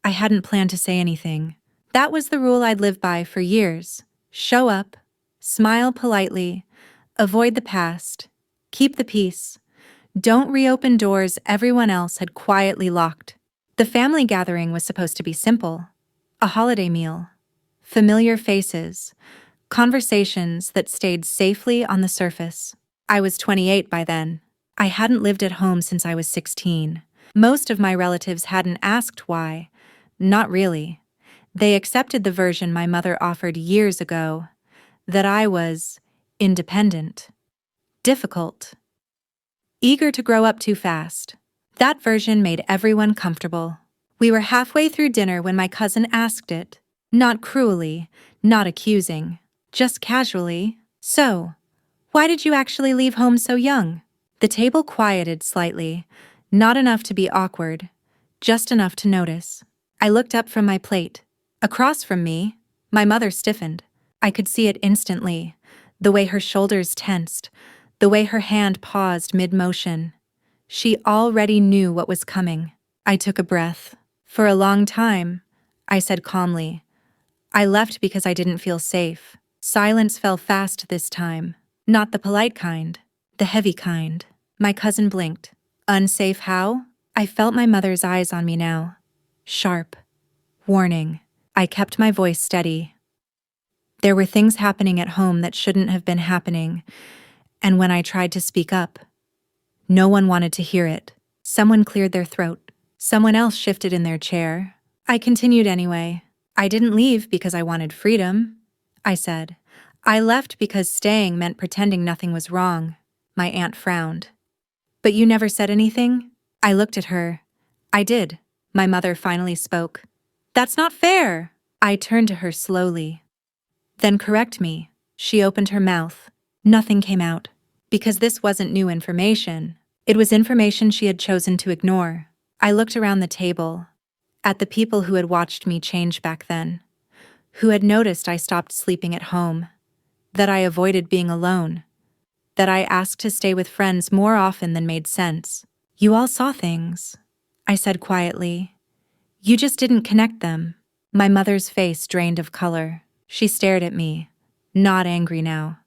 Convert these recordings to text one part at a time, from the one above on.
I hadn't planned to say anything. That was the rule I'd lived by for years. Show up, smile politely, avoid the past, keep the peace. Don't reopen doors everyone else had quietly locked. The family gathering was supposed to be simple. A holiday meal, familiar faces, conversations that stayed safely on the surface. I was 28 by then. I hadn't lived at home since I was 16. Most of my relatives hadn't asked why. Not really. They accepted the version my mother offered years ago, that I was independent, difficult, eager to grow up too fast. That version made everyone comfortable. We were halfway through dinner when my cousin asked it, not cruelly, not accusing, just casually, "So, why did you actually leave home so young?" The table quieted slightly, not enough to be awkward, just enough to notice. I looked up from my plate. Across from me, my mother stiffened. I could see it instantly, the way her shoulders tensed, the way her hand paused mid-motion. She already knew what was coming. I took a breath. "For a long time," I said calmly. "I left because I didn't feel safe." Silence fell fast this time. Not the polite kind, the heavy kind. My cousin blinked. "Unsafe how?" I felt my mother's eyes on me now. Sharp. Warning. I kept my voice steady. There were things happening at home that shouldn't have been happening, and when I tried to speak up, no one wanted to hear it. Someone cleared their throat. Someone else shifted in their chair. I continued anyway. "I didn't leave because I wanted freedom," I said. "I left because staying meant pretending nothing was wrong." My aunt frowned. "But you never said anything?" I looked at her. "I did." My mother finally spoke. "That's not fair." I turned to her slowly. "Then correct me." She opened her mouth. Nothing came out. Because this wasn't new information. It was information she had chosen to ignore. I looked around the table, at the people who had watched me change back then, who had noticed I stopped sleeping at home, that I avoided being alone, that I asked to stay with friends more often than made sense. "You all saw things," I said quietly. "You just didn't connect them." My mother's face drained of color. She stared at me, not angry now,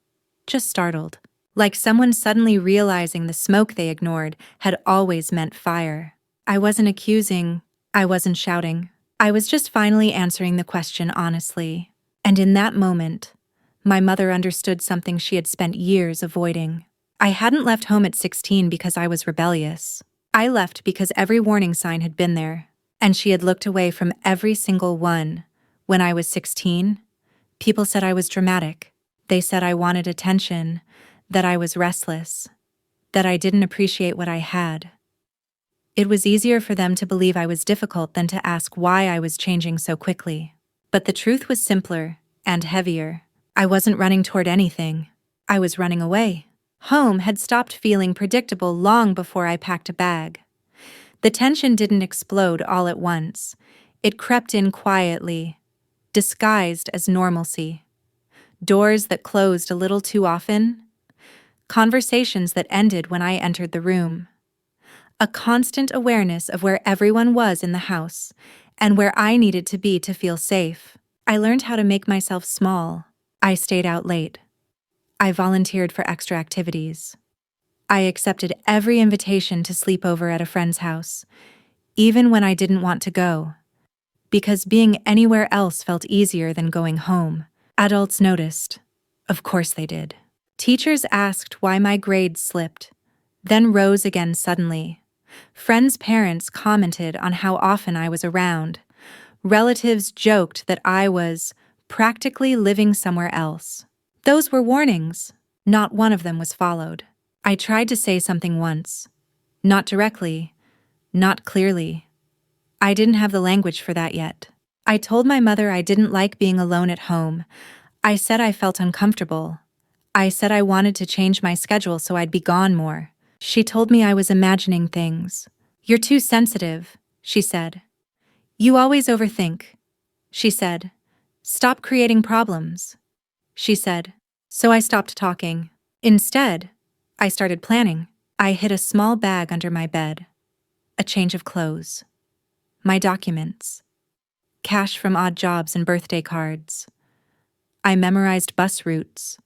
just startled, like someone suddenly realizing the smoke they ignored had always meant fire. I wasn't accusing, I wasn't shouting. I was just finally answering the question honestly. And in that moment, my mother understood something she had spent years avoiding. I hadn't left home at 16 because I was rebellious. I left because every warning sign had been there, and she had looked away from every single one. When I was 16, people said I was dramatic. They said I wanted attention, that I was restless, that I didn't appreciate what I had. It was easier for them to believe I was difficult than to ask why I was changing so quickly. But the truth was simpler and heavier. I wasn't running toward anything. I was running away. Home had stopped feeling predictable long before I packed a bag. The tension didn't explode all at once. It crept in quietly, disguised as normalcy. Doors that closed a little too often. Conversations that ended when I entered the room. A constant awareness of where everyone was in the house and where I needed to be to feel safe. I learned how to make myself small. I stayed out late. I volunteered for extra activities. I accepted every invitation to sleep over at a friend's house, even when I didn't want to go, because being anywhere else felt easier than going home. Adults noticed. Of course they did. Teachers asked why my grades slipped, then rose again suddenly. Friends' parents commented on how often I was around. Relatives joked that I was practically living somewhere else. Those were warnings. Not one of them was followed. I tried to say something once. Not directly, not clearly. I didn't have the language for that yet. I told my mother I didn't like being alone at home. I said I felt uncomfortable. I said I wanted to change my schedule so I'd be gone more. She told me I was imagining things. "You're too sensitive," she said. "You always overthink," she said. "Stop creating problems," she said. So I stopped talking. Instead, I started planning. I hid a small bag under my bed. A change of clothes. My documents. cash from odd jobs and birthday cards. I memorized bus routes.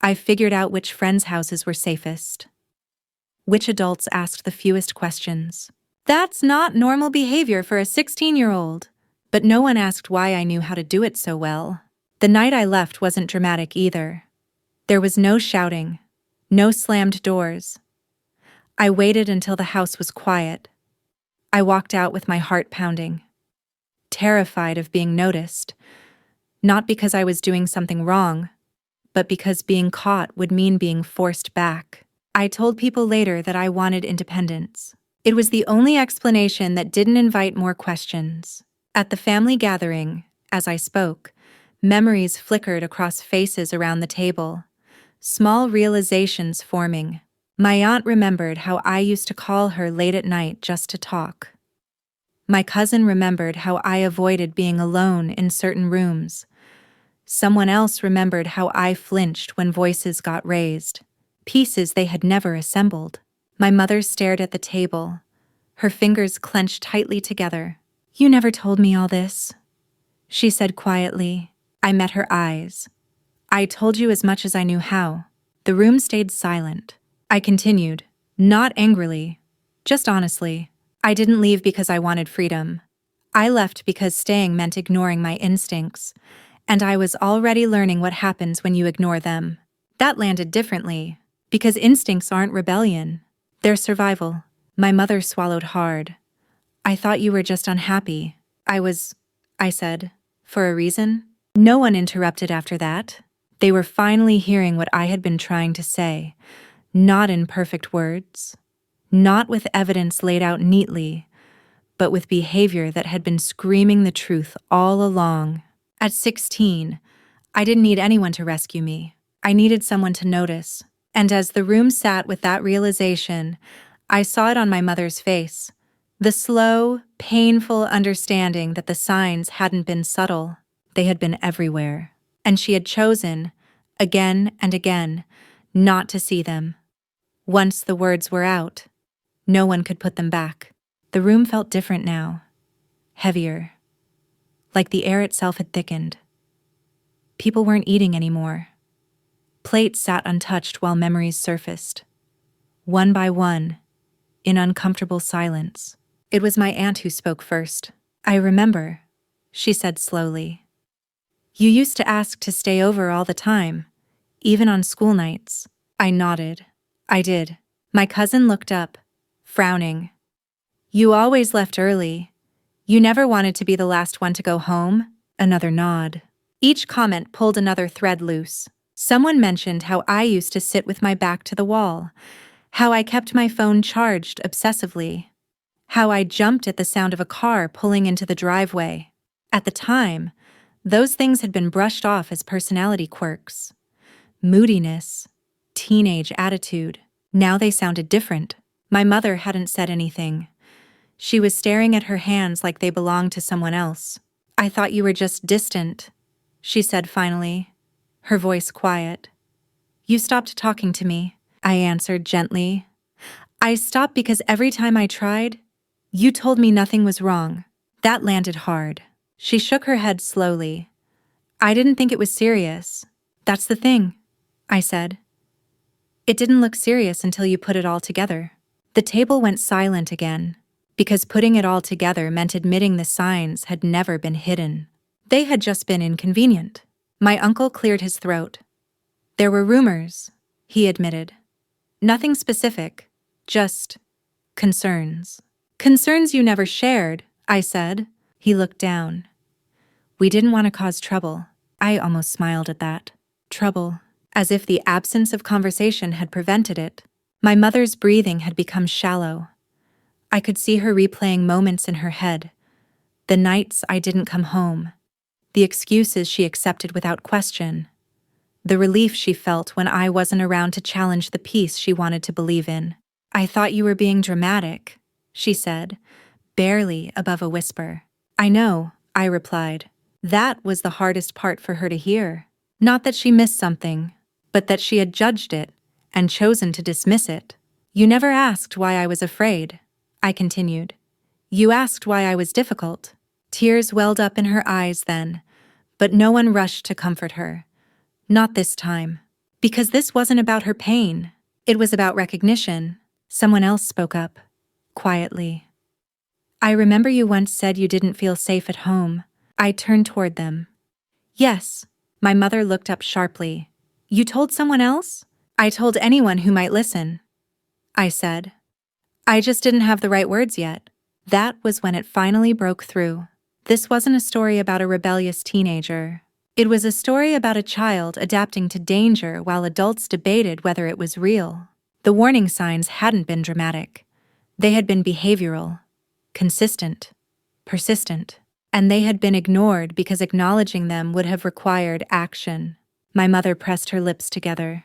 I figured out which friends' houses were safest. Which adults asked the fewest questions. That's not normal behavior for a 16-year-old. But no one asked why I knew how to do it so well. The night I left wasn't dramatic either. There was no shouting, no slammed doors. I waited until the house was quiet. I walked out with my heart pounding, terrified of being noticed, not because I was doing something wrong, but because being caught would mean being forced back. I told people later that I wanted independence. It was the only explanation that didn't invite more questions. At the family gathering, as I spoke, memories flickered across faces around the table, small realizations forming. My aunt remembered how I used to call her late at night just to talk. My cousin remembered how I avoided being alone in certain rooms. Someone else remembered how I flinched when voices got raised, pieces they had never assembled. My mother stared at the table, her fingers clenched tightly together. "You never told me all this," she said quietly. I met her eyes. "I told you as much as I knew how." The room stayed silent. I continued, not angrily, just honestly. I didn't leave because I wanted freedom. I left because staying meant ignoring my instincts, and I was already learning what happens when you ignore them. That landed differently, because instincts aren't rebellion. They're survival. My mother swallowed hard. "I thought you were just unhappy." I said. "For a reason?" No one interrupted after that. They were finally hearing what I had been trying to say, not in perfect words, not with evidence laid out neatly, but with behavior that had been screaming the truth all along. At 16, I didn't need anyone to rescue me. I needed someone to notice. And as the room sat with that realization, I saw it on my mother's face. The slow, painful understanding that the signs hadn't been subtle. They had been everywhere. And she had chosen, again and again, not to see them. Once the words were out, no one could put them back. The room felt different now. Heavier. Like the air itself had thickened. People weren't eating anymore. Plates sat untouched while memories surfaced. One by one, in uncomfortable silence. It was my aunt who spoke first. "I remember," she said slowly. "You used to ask to stay over all the time, even on school nights." I nodded. "I did." My cousin looked up, frowning. "You always left early. You never wanted to be the last one to go home?" Another nod. Each comment pulled another thread loose. Someone mentioned how I used to sit with my back to the wall, how I kept my phone charged obsessively, how I jumped at the sound of a car pulling into the driveway. At the time, those things had been brushed off as personality quirks. Moodiness, teenage attitude. Now they sounded different. My mother hadn't said anything. She was staring at her hands like they belonged to someone else. "I thought you were just distant," she said finally, her voice quiet. "You stopped talking to me," I answered gently. "I stopped because every time I tried, you told me nothing was wrong." That landed hard. She shook her head slowly. "I didn't think it was serious. That's the thing," I said. "It didn't look serious until you put it all together." The table went silent again, because putting it all together meant admitting the signs had never been hidden. They had just been inconvenient. My uncle cleared his throat. "There were rumors," he admitted. "Nothing specific, just concerns." "Concerns you never shared," I said. He looked down. "We didn't want to cause trouble." I almost smiled at that. Trouble, as if the absence of conversation had prevented it. My mother's breathing had become shallow. I could see her replaying moments in her head. The nights I didn't come home. The excuses she accepted without question. The relief she felt when I wasn't around to challenge the peace she wanted to believe in. "I thought you were being dramatic," she said, barely above a whisper. "I know," I replied. That was the hardest part for her to hear. Not that she missed something, but that she had judged it and chosen to dismiss it. "You never asked why I was afraid," I continued. "You asked why I was difficult." Tears welled up in her eyes then, but no one rushed to comfort her. Not this time. Because this wasn't about her pain. It was about recognition. Someone else spoke up, quietly. I remember you once said you didn't feel safe at home. I turned toward them. Yes. My mother looked up sharply. You told someone else? I told anyone who might listen. I said. I just didn't have the right words yet. That was when it finally broke through. This wasn't a story about a rebellious teenager. It was a story about a child adapting to danger while adults debated whether it was real. The warning signs hadn't been dramatic. They had been behavioral, consistent, persistent, and they had been ignored because acknowledging them would have required action. My mother pressed her lips together,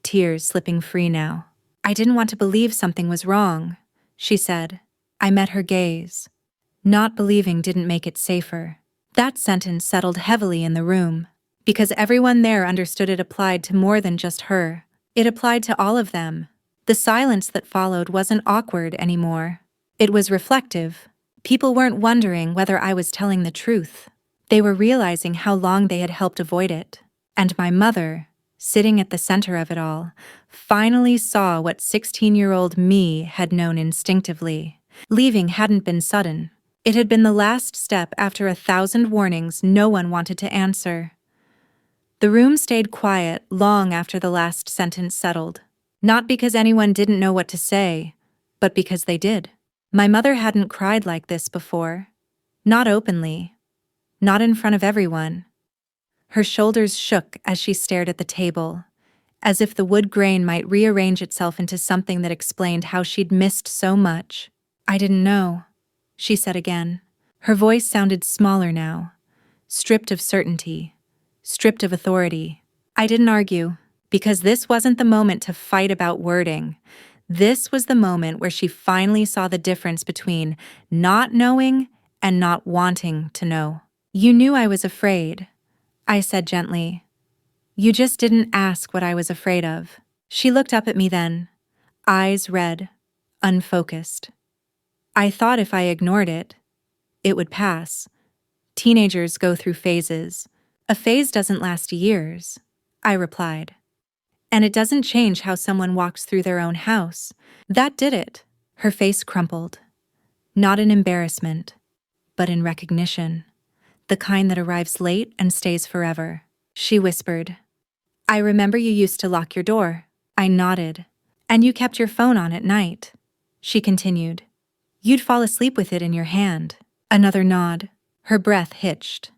tears slipping free now. I didn't want to believe something was wrong, she said. I met her gaze. Not believing didn't make it safer. That sentence settled heavily in the room, because everyone there understood it applied to more than just her. It applied to all of them. The silence that followed wasn't awkward anymore. It was reflective. People weren't wondering whether I was telling the truth. They were realizing how long they had helped avoid it. And my mother, sitting at the center of it all, finally saw what 16-year-old me had known instinctively. Leaving hadn't been sudden. It had been the last step after 1,000 warnings no one wanted to answer. The room stayed quiet long after the last sentence settled. Not because anyone didn't know what to say, but because they did. My mother hadn't cried like this before. Not openly. Not in front of everyone. Her shoulders shook as she stared at the table, as if the wood grain might rearrange itself into something that explained how she'd missed so much. I didn't know, she said again. Her voice sounded smaller now, stripped of certainty, stripped of authority. I didn't argue, because this wasn't the moment to fight about wording. This was the moment where she finally saw the difference between not knowing and not wanting to know. You knew I was afraid, I said gently. You just didn't ask what I was afraid of. She looked up at me then, eyes red, unfocused. I thought if I ignored it, it would pass. Teenagers go through phases. A phase doesn't last years, I replied. And it doesn't change how someone walks through their own house. That did it. Her face crumpled. Not in embarrassment, but in recognition. The kind that arrives late and stays forever. She whispered, I remember you used to lock your door. I nodded. And you kept your phone on at night. She continued. You'd fall asleep with it in your hand. Another nod. Her breath hitched.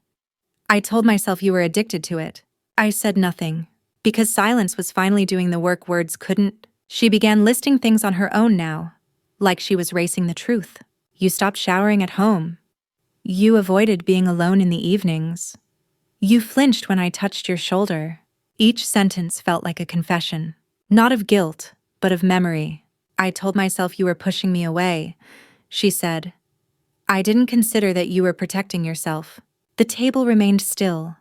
I told myself you were addicted to it. I said nothing, because silence was finally doing the work words couldn't. She began listing things on her own now, like she was racing the truth. You stopped showering at home. You avoided being alone in the evenings. You flinched when I touched your shoulder. Each sentence felt like a confession. Not of guilt, but of memory. I told myself you were pushing me away, she said. I didn't consider that you were protecting yourself. The table remained still.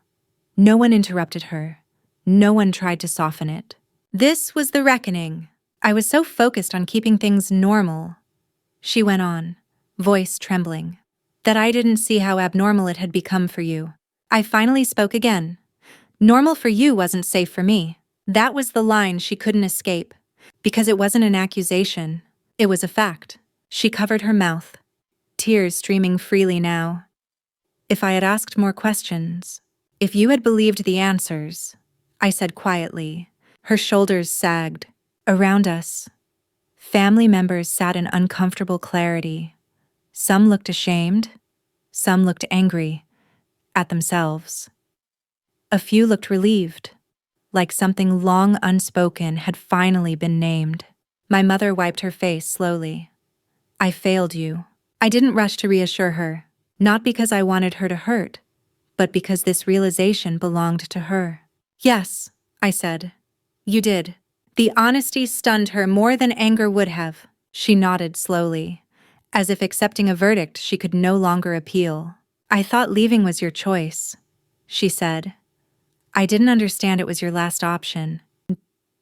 No one interrupted her. No one tried to soften it. This was the reckoning. I was so focused on keeping things normal, she went on, voice trembling, that I didn't see how abnormal it had become for you. I finally spoke again. Normal for you wasn't safe for me. That was the line she couldn't escape, because it wasn't an accusation. It was a fact. She covered her mouth, tears streaming freely now. If I had asked more questions, if you had believed the answers, I said quietly. Her shoulders sagged. Around us, family members sat in uncomfortable clarity. Some looked ashamed, some looked angry, at themselves. A few looked relieved, like something long unspoken had finally been named. My mother wiped her face slowly. I failed you. I didn't rush to reassure her, not because I wanted her to hurt, but because this realization belonged to her. Yes, I said. You did. The honesty stunned her more than anger would have. She nodded slowly, as if accepting a verdict she could no longer appeal. I thought leaving was your choice, she said. I didn't understand it was your last option.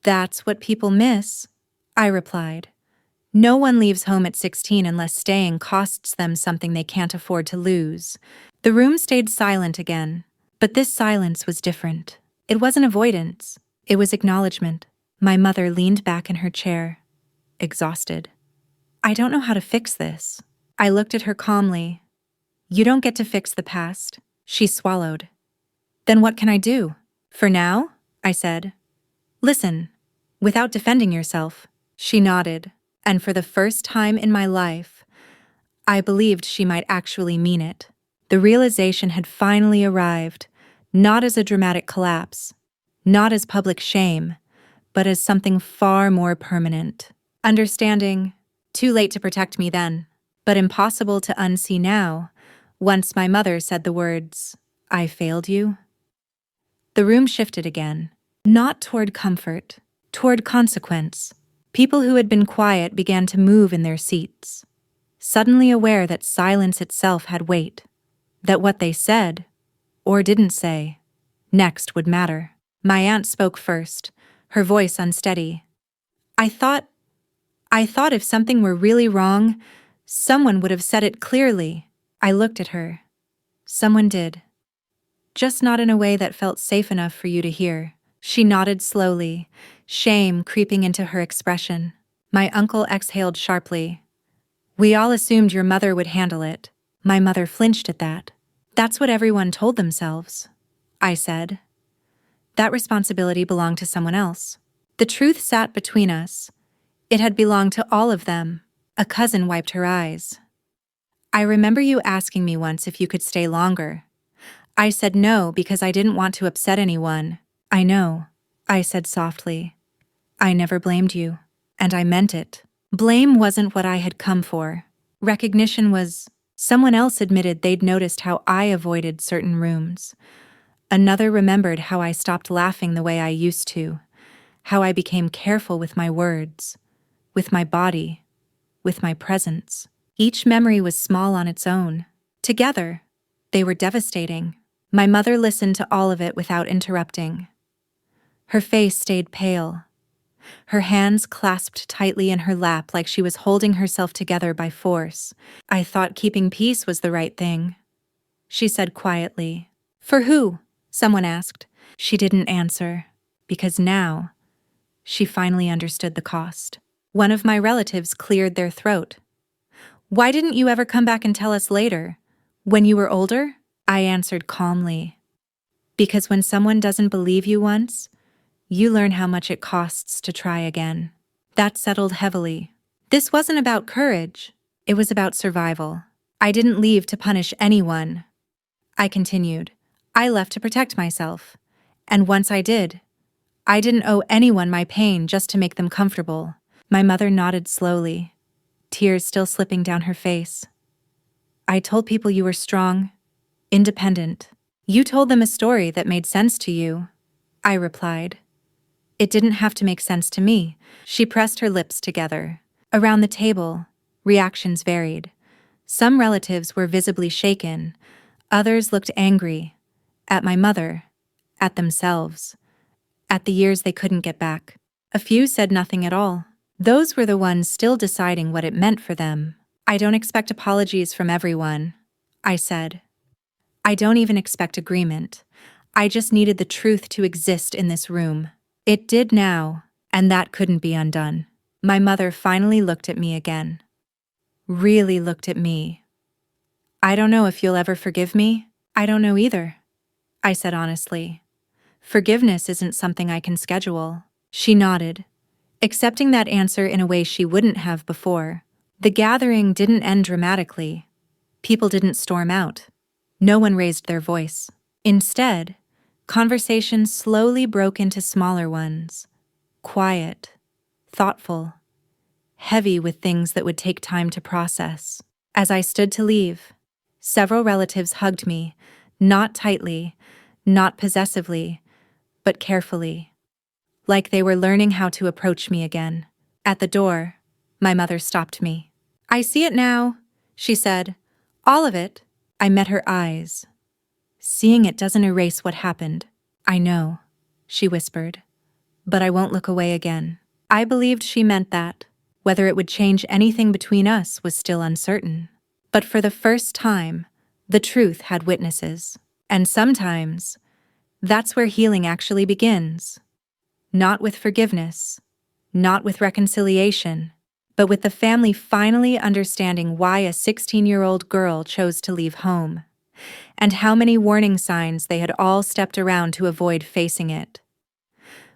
That's what people miss, I replied. No one leaves home at 16 unless staying costs them something they can't afford to lose. The room stayed silent again, but this silence was different. It wasn't avoidance, it was acknowledgement. My mother leaned back in her chair, exhausted. I don't know how to fix this. I looked at her calmly. You don't get to fix the past. She swallowed. Then what can I do? For now? I said. Listen, without defending yourself. She nodded, and for the first time in my life, I believed she might actually mean it. The realization had finally arrived, not as a dramatic collapse, not as public shame, but as something far more permanent. Understanding, too late to protect me then, but impossible to unsee now, once my mother said the words, I failed you. The room shifted again, not toward comfort, toward consequence. People who had been quiet began to move in their seats, suddenly aware that silence itself had weight, that what they said, or didn't say, next would matter. My aunt spoke first, her voice unsteady. I thought if something were really wrong, someone would have said it clearly. I looked at her. Someone did. Just not in a way that felt safe enough for you to hear. She nodded slowly, shame creeping into her expression. My uncle exhaled sharply. We all assumed your mother would handle it. My mother flinched at that. That's what everyone told themselves, I said. That responsibility belonged to someone else. The truth sat between us. It had belonged to all of them. A cousin wiped her eyes. I remember you asking me once if you could stay longer. I said no because I didn't want to upset anyone. I know, I said softly. I never blamed you, and I meant it. Blame wasn't what I had come for. Recognition was. Someone else admitted they'd noticed how I avoided certain rooms. Another remembered how I stopped laughing the way I used to, how I became careful with my words, with my body, with my presence. Each memory was small on its own. Together, they were devastating. My mother listened to all of it without interrupting. Her face stayed pale. Her hands clasped tightly in her lap like she was holding herself together by force. I thought keeping peace was the right thing, she said quietly. For who? Someone asked. She didn't answer, because now she finally understood the cost. One of my relatives cleared their throat. Why didn't you ever come back and tell us later? When you were older? I answered calmly. Because when someone doesn't believe you once, you learn how much it costs to try again. That settled heavily. This wasn't about courage. It was about survival. I didn't leave to punish anyone. I continued. I left to protect myself. And once I did, I didn't owe anyone my pain just to make them comfortable. My mother nodded slowly, tears still slipping down her face. I told people you were strong, independent. You told them a story that made sense to you, I replied. It didn't have to make sense to me. She pressed her lips together. Around the table, reactions varied. Some relatives were visibly shaken. Others looked angry. At my mother. At themselves. At the years they couldn't get back. A few said nothing at all. Those were the ones still deciding what it meant for them. I don't expect apologies from everyone, I said. I don't even expect agreement. I just needed the truth to exist in this room. It did now, and that couldn't be undone. My mother finally looked at me again. Really looked at me. I don't know if you'll ever forgive me. I don't know either, I said honestly. Forgiveness isn't something I can schedule. She nodded, accepting that answer in a way she wouldn't have before. The gathering didn't end dramatically. People didn't storm out. No one raised their voice. Instead, conversation slowly broke into smaller ones. Quiet, thoughtful, heavy with things that would take time to process. As I stood to leave, several relatives hugged me, not tightly, not possessively, but carefully, like they were learning how to approach me again. At the door, my mother stopped me. I see it now, she said. All of it. I met her eyes. Seeing it doesn't erase what happened. I know, she whispered, but I won't look away again. I believed she meant that. Whether it would change anything between us was still uncertain. But for the first time, the truth had witnesses. And sometimes, that's where healing actually begins. Not with forgiveness, not with reconciliation, but with the family finally understanding why a 16-year-old girl chose to leave home, and how many warning signs they had all stepped around to avoid facing it.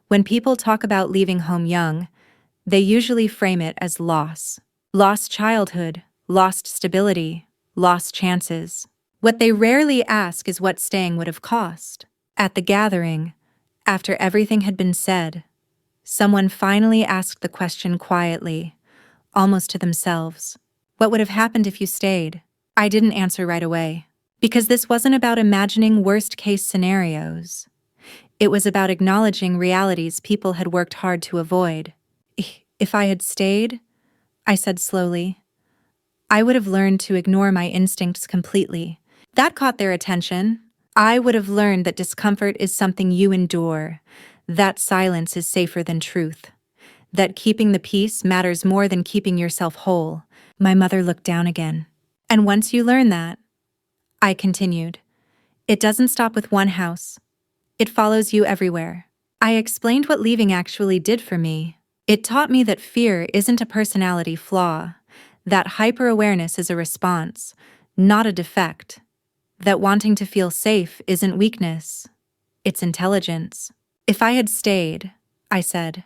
When people talk about leaving home young, they usually frame it as loss. Lost childhood, lost stability, lost chances. What they rarely ask is what staying would have cost. At the gathering, after everything had been said, someone finally asked the question quietly, almost to themselves. What would have happened if you stayed? I didn't answer right away, because this wasn't about imagining worst-case scenarios. It was about acknowledging realities people had worked hard to avoid. If I had stayed, I said slowly, I would have learned to ignore my instincts completely. That caught their attention. I would have learned that discomfort is something you endure, that silence is safer than truth, that keeping the peace matters more than keeping yourself whole. My mother looked down again. And once you learn that, I continued, it doesn't stop with one house. It follows you everywhere. I explained what leaving actually did for me. It taught me that fear isn't a personality flaw, that hyper-awareness is a response, not a defect, that wanting to feel safe isn't weakness, it's intelligence. If I had stayed, I said,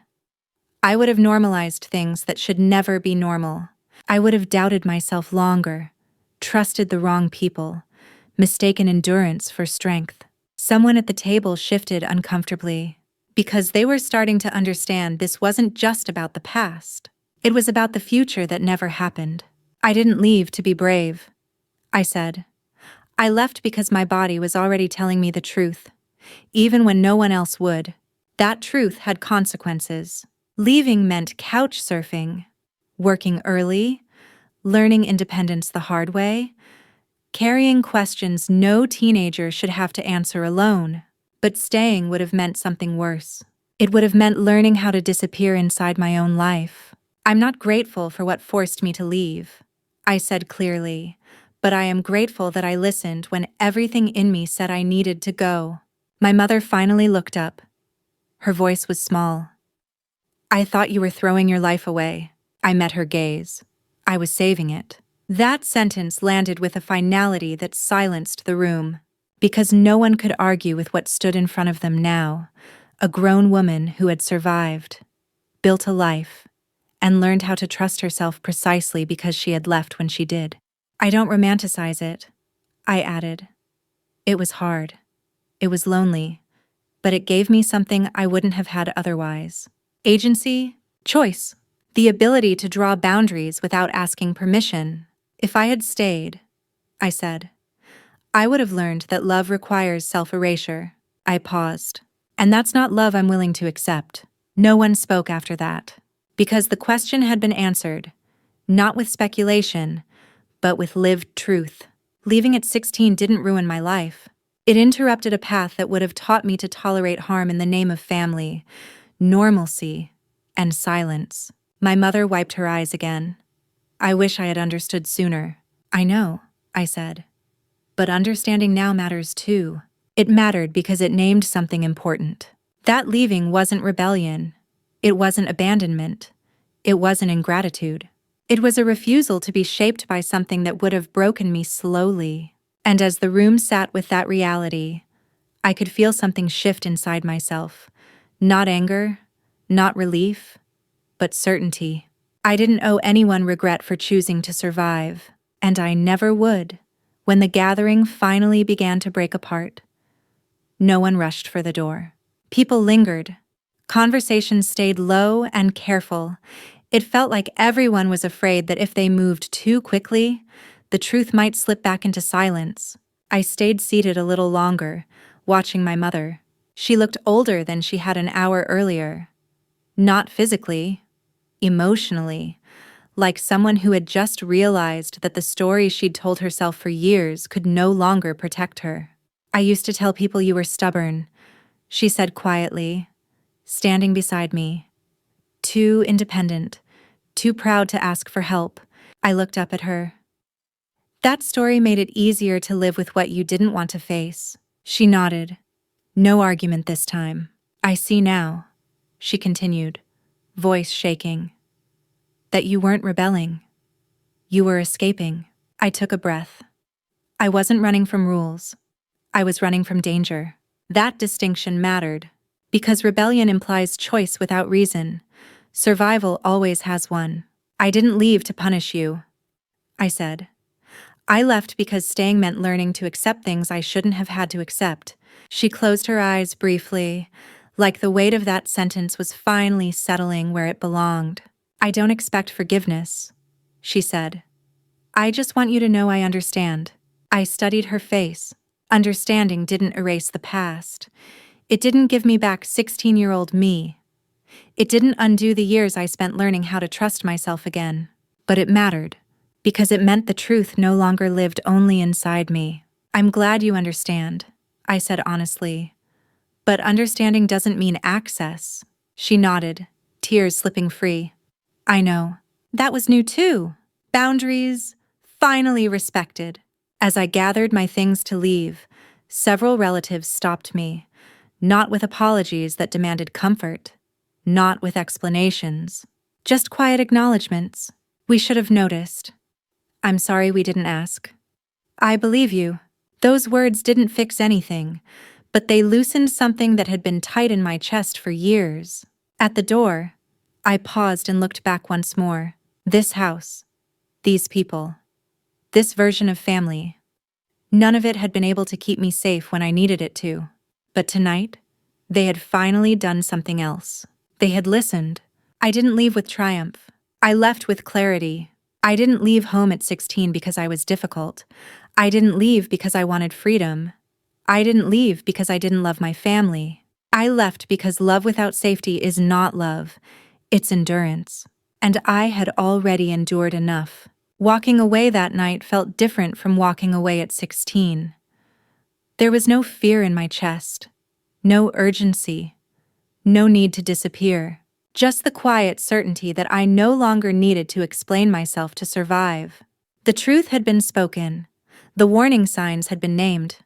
I would have normalized things that should never be normal. I would have doubted myself longer, trusted the wrong people, mistaken endurance for strength. Someone at the table shifted uncomfortably, because they were starting to understand this wasn't just about the past. It was about the future that never happened. I didn't leave to be brave, I said. I left because my body was already telling me the truth, even when no one else would. That truth had consequences. Leaving meant couch surfing, working early, learning independence the hard way, carrying questions no teenager should have to answer alone. But staying would have meant something worse. It would have meant learning how to disappear inside my own life. I'm not grateful for what forced me to leave, I said clearly, but I am grateful that I listened when everything in me said I needed to go. My mother finally looked up. Her voice was small. I thought you were throwing your life away. I met her gaze. I was saving it. That sentence landed with a finality that silenced the room, because no one could argue with what stood in front of them now, a grown woman who had survived, built a life, and learned how to trust herself precisely because she had left when she did. I don't romanticize it, I added. It was hard. It was lonely, but it gave me something I wouldn't have had otherwise. Agency, choice, the ability to draw boundaries without asking permission. If I had stayed, I said, I would have learned that love requires self-erasure. I paused. And that's not love I'm willing to accept. No one spoke after that, because the question had been answered, not with speculation, but with lived truth. Leaving at 16 didn't ruin my life. It interrupted a path that would have taught me to tolerate harm in the name of family, normalcy, and silence. My mother wiped her eyes again. I wish I had understood sooner. I know, I said. But understanding now matters too. It mattered because it named something important. That leaving wasn't rebellion. It wasn't abandonment. It wasn't ingratitude. It was a refusal to be shaped by something that would have broken me slowly. And as the room sat with that reality, I could feel something shift inside myself. Not anger, not relief, but certainty. I didn't owe anyone regret for choosing to survive, and I never would. When the gathering finally began to break apart, no one rushed for the door. People lingered. Conversations stayed low and careful. It felt like everyone was afraid that if they moved too quickly, the truth might slip back into silence. I stayed seated a little longer, watching my mother. She looked older than she had an hour earlier. Not physically, emotionally, like someone who had just realized that the story she'd told herself for years could no longer protect her. I used to tell people you were stubborn, she said quietly, standing beside me. Too independent, too proud to ask for help. I looked up at her. That story made it easier to live with what you didn't want to face. She nodded. No argument this time. I see now, she continued, voice shaking, that you weren't rebelling. You were escaping. I took a breath. I wasn't running from rules. I was running from danger. That distinction mattered, because rebellion implies choice without reason. Survival always has one. I didn't leave to punish you, I said. I left because staying meant learning to accept things I shouldn't have had to accept. She closed her eyes briefly, like the weight of that sentence was finally settling where it belonged. I don't expect forgiveness, she said. I just want you to know I understand. I studied her face. Understanding didn't erase the past. It didn't give me back 16-year-old me. It didn't undo the years I spent learning how to trust myself again. But it mattered, because it meant the truth no longer lived only inside me. I'm glad you understand, I said honestly. But understanding doesn't mean access. She nodded, tears slipping free. I know. That was new too. Boundaries, finally respected. As I gathered my things to leave, several relatives stopped me, not with apologies that demanded comfort, not with explanations, just quiet acknowledgments. We should have noticed. I'm sorry we didn't ask. I believe you. Those words didn't fix anything, but they loosened something that had been tight in my chest for years. At the door, I paused and looked back once more. This house, these people, this version of family. None of it had been able to keep me safe when I needed it to. But tonight, they had finally done something else. They had listened. I didn't leave with triumph. I left with clarity. I didn't leave home at 16 because I was difficult. I didn't leave because I wanted freedom. I didn't leave because I didn't love my family. I left because love without safety is not love. It's endurance. And I had already endured enough. Walking away that night felt different from walking away at 16. There was no fear in my chest, no urgency, no need to disappear, just the quiet certainty that I no longer needed to explain myself to survive. The truth had been spoken, the warning signs had been named,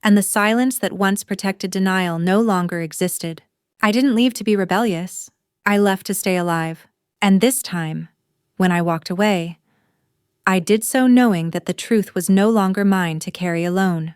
and the silence that once protected denial no longer existed. I didn't leave to be rebellious. I left to stay alive. And this time, when I walked away, I did so knowing that the truth was no longer mine to carry alone.